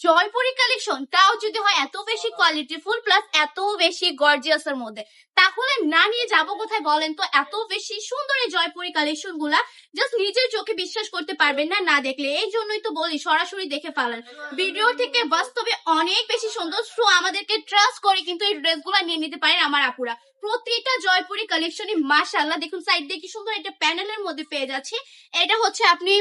Jaipuri collection, তাও যদি হয় এত বেশি কোয়ালিটিফুল প্লাস এত বেশি গর্জিয়াস এর মধ্যে, তাহলে না নিয়ে যাবো কোথায় বলেন তো? এত বেশি সুন্দর এই জয়পুরি কালেকশন গুলা জাস্ট নিজের চোখে বিশ্বাস করতে পারবেন না না দেখলে। এই জন্যই তো বলি সরাসরি দেখে ফেলেন, ভিডিও থেকে বাস্তবে অনেক বেশি সুন্দর। সো আমাদেরকে ট্রাস্ট করে কিন্তু এই ড্রেস গুলা নিয়ে নিতে পারেন আমার আপুরা। প্রতিটা জয়পুরি কালেকশনই মাশাআল্লাহ, দেখুন সাইড দিয়ে কি সুন্দর একটা প্যানেলের মধ্যে পেয়ে যাচ্ছে। এটা হচ্ছে আপনি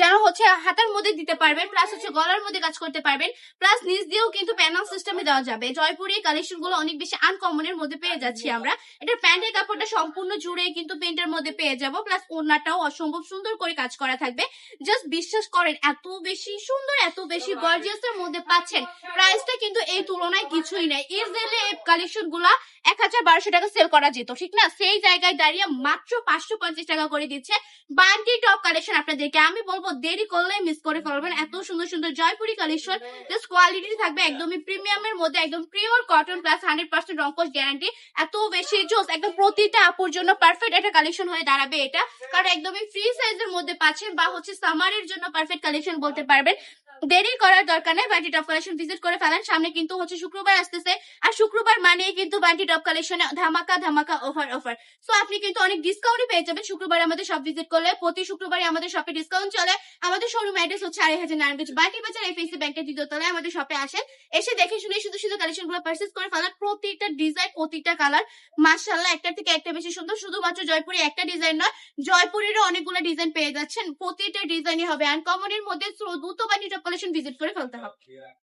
যেন হচ্ছে হাতার মধ্যে দিতে পারবেন, প্লাস হচ্ছে গলার মধ্যে কাজ করতে পারবেন, প্লাস নিচ দিয়েও কিন্তু প্যানেল সিস্টেমে দেওয়া যাবে। জয়পুরি কালেকশন গুলো অনেক বেশি আনকমনের মধ্যে পেয়ে যাচ্ছি আমরা। এটার প্যান্টের কাপড়টা সম্পূর্ণ জুড়ে কিন্তু প্রিন্টের মধ্যে পেয়ে যাব, প্লাস ওড়নাটাও অসম্ভব সুন্দর করে কাজ করা থাকবে। জাস্ট বিশ্বাস করেন, এত বেশি সুন্দর এত বেশি গর্জিয়াস এর মধ্যে পাচ্ছেন। প্রাইসটা কিন্তু এই তুলনায় কিছুই নাই। ইজিলি এই কালেকশন গুলা 1200 টাকা সেল করা যেত, ঠিক না? সেই জায়গায় দাঁড়িয়ে মাত্র 550 টাকা করে দিচ্ছে বান্টি টপ কালেকশন আপনাদেরকে। আমি বলবো দেরি করলে মিস করে ফেলবেন। এত সুন্দর সুন্দর জয়পুরি কালেকশন, জাস্ট কোয়ালিটি থাকবে একদমই প্রিমিয়ামের মধ্যে, একদম পিওর কটন প্লাস 100% রংকশ গ্যারান্টি। এত বেশি জোস, একদম প্রতিটা আপুর জন্য পারফেক্ট একটা কালেকশন হয়ে দাঁড়াবে এটা, কারণ একদমই ফ্রি সাইজের মধ্যে পাচ্ছেন, বা হচ্ছে সামারের জন্য পারফেক্ট কালেকশন বলতে পারবেন। দেরি করার দরকার নেই, বান্টি টপ কালেকশন ভিজিট করে ফেলেন। সামনে কিন্তু হচ্ছে শুক্রবার আসতেছে, আর শুক্রবার মানেই কিন্তু বান্টি টপ কালেকশনে ধামাকা ধামাকা অফার অফার। সো আপনি কিন্তু অনেক ডিসকাউন্টই পেয়ে যাবেন শুক্রবার আমাদের শপ ভিজিট করলে। প্রতি শুক্রবারই আমাদের শপে ডিসকাউন্ট চলে। আমাদের শোরুম অ্যাড্রেস হচ্ছে 2500 নারায়ণগঞ্জ বান্টি বাজার এফএসি ব্যাংকের দ্বিতীয় তলায় আমাদের শপে আসেন। এসে দেখে শুনে শুধু শুধু কালেকশন গুলো পারচেজ করে ফেলার। প্রতিটা ডিজাইন প্রতিটা কালার মাশাআল্লাহ একটার থেকে একটা বেশি সুন্দর। শুধুমাত্র জয়পুরি একটা ডিজাইন নয়, জয়পুরেরও অনেকগুলো ডিজাইন পেয়ে যাচ্ছেন। প্রতিটা ডিজাইনই হবে আনকমনের মধ্যে। দ্রুত বান্টি টপ কালেকশন ভিজিট করে ফেলতে হবে।